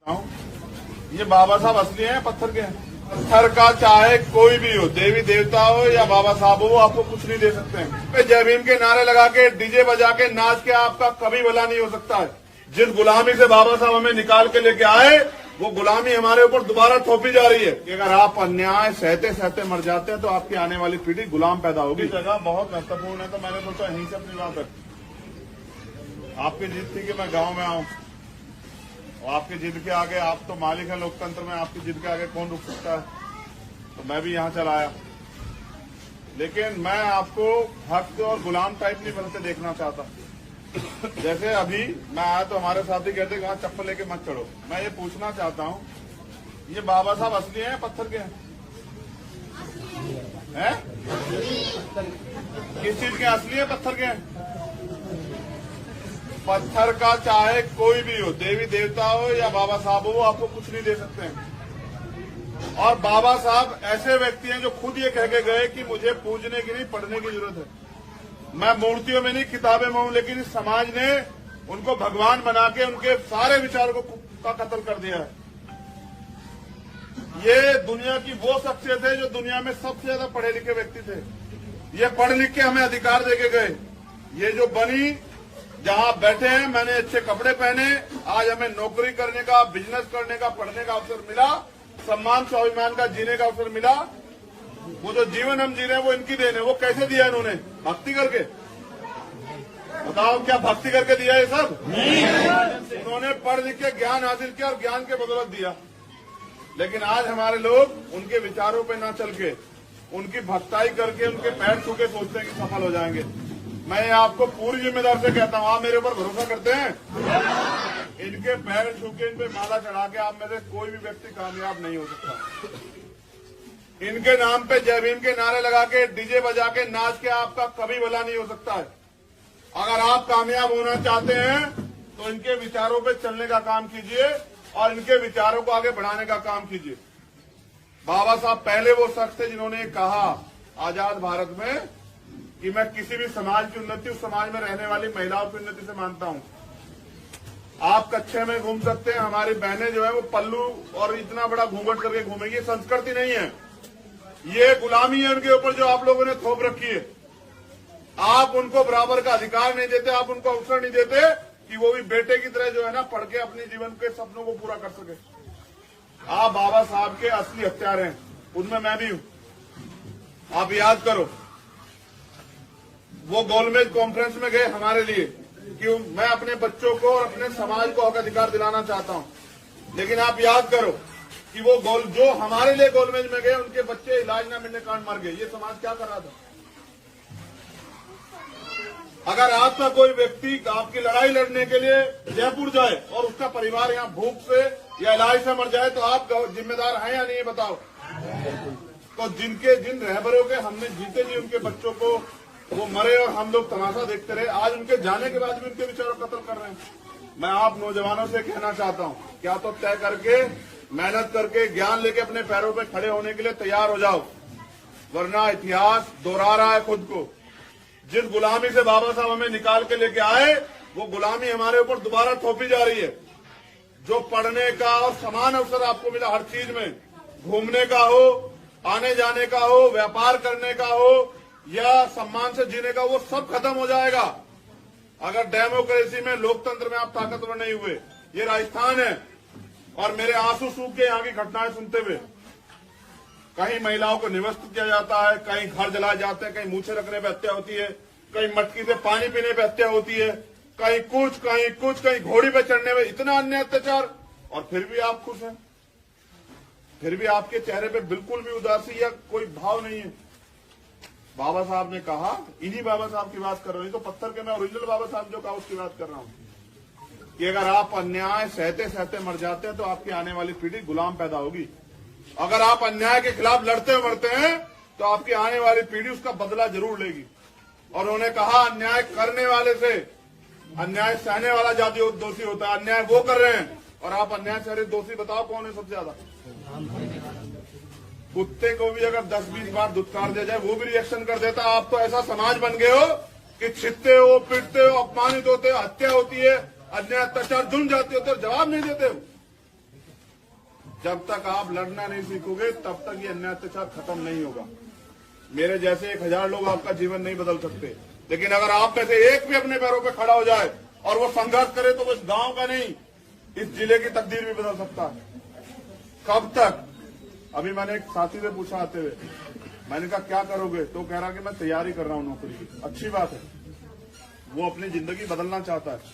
ये बाबा साहब असली हैं पत्थर के हैं। पत्थर का चाहे कोई भी हो, देवी देवता हो या बाबा साहब हो, वो आपको कुछ नहीं दे सकते हैं। जय भीम के नारे लगा के डीजे बजा के नाच के आपका कभी भला नहीं हो सकता है। जिस गुलामी से बाबा साहब हमें निकाल के लेके आए, वो गुलामी हमारे ऊपर दोबारा थोपी जा रही है कि अगर आप अन्याय सहते सहते मर जाते हैं तो आपकी आने वाली पीढ़ी गुलाम पैदा होगी। जगह बहुत महत्वपूर्ण है, तो मैंने सोचा यहीं से अपनी बात रखी। आपकी जिद थी कि मैं गांव में आऊं, और आपकी जिद के आगे, आप तो मालिक है लोकतंत्र में, आपकी जिद के आगे कौन रुक सकता है। तो मैं भी यहाँ चला आया, लेकिन मैं आपको भक्त और गुलाम टाइप नहीं बनते देखना चाहता। जैसे अभी मैं आया तो हमारे साथी कहते कि वहां चप्पल लेके मत चढ़ो। मैं ये पूछना चाहता हूँ, ये बाबा साहब असली हैं पत्थर के हैं? किस चीज के असली है, पत्थर के हैं? पत्थर का चाहे कोई भी हो, देवी देवता हो या बाबा साहब हो, वो आपको कुछ नहीं दे सकते हैं। और बाबा साहब ऐसे व्यक्ति हैं जो खुद ये कह के गए कि मुझे पूजने की नहीं, पढ़ने की जरूरत है। मैं मूर्तियों में नहीं, किताबें में हूं, लेकिन इस समाज ने उनको भगवान बना के उनके सारे विचारों का कत्ल कर दिया है। ये दुनिया की वो शख्सियत है जो दुनिया में सबसे ज्यादा पढ़े लिखे व्यक्ति थे। ये पढ़ लिख के हमें अधिकार देके गए। ये जो बनी, जहां बैठे हैं, मैंने अच्छे कपड़े पहने, आज हमें नौकरी करने का, बिजनेस करने का, पढ़ने का अवसर मिला, सम्मान स्वाभिमान का जीने का अवसर मिला। वो जो जीवन हम जी रहे हैं वो इनकी देन है। वो कैसे दिया इन्होंने? भक्ति करके। बताओ, क्या भक्ति करके दिया ये सब? नहीं। उन्होंने पढ़ लिख के ज्ञान हासिल किया और ज्ञान के बदौलत दिया। लेकिन आज हमारे लोग उनके विचारों पे ना चल के, उनकी भक्ताई करके, उनके पैर छू के सोचते हैं कि सफल हो जाएंगे। मैं आपको पूरी जिम्मेदारी से कहता हूँ, आप मेरे ऊपर भरोसा करते हैं? इनके पैर छू के, इन पे माला चढ़ा के आप में से कोई भी व्यक्ति कामयाब नहीं हो सकता। इनके नाम पे जय भीम के नारे लगा के डीजे बजा के नाच के आपका कभी भला नहीं हो सकता है। अगर आप कामयाब होना चाहते हैं तो इनके विचारों पे चलने का काम कीजिए और इनके विचारों को आगे बढ़ाने का काम कीजिए। बाबा साहब पहले वो शख्स थे जिन्होंने कहा आजाद भारत में कि मैं किसी भी समाज की उन्नति उस समाज में रहने वाली महिलाओं की उन्नति से मानता हूं। आप कच्छे में घूम सकते हैं, हमारी बहनें जो है वो पल्लू और इतना बड़ा घूंघट करके घूमेंगी। संस्कृति नहीं है, ये गुलामी है उनके ऊपर जो आप लोगों ने थोप रखी है। आप उनको बराबर का अधिकार नहीं देते, आप उनको अवसर नहीं देते कि वो भी बेटे की तरह जो है ना पढ़ के अपने जीवन के सपनों को पूरा कर सके। आप बाबा साहब के असली हत्यार हैं, उनमें मैं भी हूं। आप याद करो, वो गोलमेज कॉन्फ्रेंस में गए हमारे लिए कि मैं अपने बच्चों को और अपने समाज को हक अधिकार दिलाना चाहता हूं। लेकिन आप याद करो कि वो जो हमारे लिए गोलमेज में गए, उनके बच्चे इलाज न मिलने कारण मर गए। ये समाज क्या कर रहा था? अगर आपका कोई व्यक्ति आपकी लड़ाई लड़ने के लिए जयपुर जाए और उसका परिवार यहाँ भूख से या इलाज से मर जाए तो आप जिम्मेदार हैं या नहीं, बताओ? तो जिन रहबरों के हमने जीते जी उनके बच्चों को वो मरे और हम लोग तमाशा देखते रहे, आज उनके जाने के बाद भी उनके विचारों कत्ल कर रहे हैं। मैं आप नौजवानों से कहना चाहता हूं, क्या तो तय करके, मेहनत करके, ज्ञान लेके अपने पैरों पे खड़े होने के लिए तैयार हो जाओ, वरना इतिहास दोहरा रहा है खुद को। जिस गुलामी से बाबा साहब हमें निकाल के लेके आए, वो गुलामी हमारे ऊपर दोबारा थोपी जा रही है। जो पढ़ने का और समान अवसर आपको मिला हर चीज में, घूमने का हो, आने जाने का हो, व्यापार करने का हो या सम्मान से जीने का, वो सब खत्म हो जाएगा अगर डेमोक्रेसी में, लोकतंत्र में आप ताकतवर नहीं हुए। ये राजस्थान है और मेरे आंसू सूख के यहाँ की घटनाएं सुनते हुए, कहीं महिलाओं को निवस्त्र किया जाता है, कहीं घर जलाए जाते हैं, कहीं मूछे रखने पे हत्या होती है, कहीं मटकी से पानी पीने पे हत्या होती है, कहीं कुछ, कहीं घोड़ी पे चढ़ने में, इतना अन्य अत्याचार, और फिर भी आप खुश हैं। फिर भी आपके चेहरे पे बिल्कुल भी उदासी या कोई भाव नहीं है। बाबा साहब ने कहा, इन्हीं बाबा साहब की बात कर रहा हूं, तो पत्थर के मैं ओरिजिनल बाबा साहब जो कहा उसकी बात कर रहा हूं कि अगर आप अन्याय सहते सहते मर जाते हैं तो आपकी आने वाली पीढ़ी गुलाम पैदा होगी। अगर आप अन्याय के खिलाफ लड़ते मरते हैं तो आपकी आने वाली पीढ़ी उसका बदला जरूर लेगी। और उन्होंने कहा, अन्याय करने वाले से अन्याय सहने वाला ज्यादा दोषी होता है। अन्याय वो कर रहे हैं और आप अन्याय सह रहे, दोषी बताओ कौन है सबसे ज्यादा? कुत्ते को भी अगर 10-20 बार दुत्कार दिया जाए वो भी रिएक्शन कर देता। आप तो ऐसा समाज बन गए हो कि छिपते हो, पिटते हो, अपमानित होते हो, हत्या होती है, अन्याय अत्याचार जुर्म जाती हो तो जवाब नहीं देते हो। जब तक आप लड़ना नहीं सीखोगे तब तक ये अन्याय अत्याचार खत्म नहीं होगा। मेरे जैसे 1000 लोग आपका जीवन नहीं बदल सकते, लेकिन अगर आप में से एक भी अपने पैरों पे खड़ा हो जाए और वो संघर्ष करे तो वो इस गांव का नहीं, इस जिले की तकदीर भी बदल सकता है। कब तक? अभी मैंने एक साथी से पूछा आते हुए, मैंने कहा क्या करोगे, तो कह रहा कि मैं तैयारी कर रहा हूं नौकरी की। अच्छी बात है, वो अपनी जिंदगी बदलना चाहता है।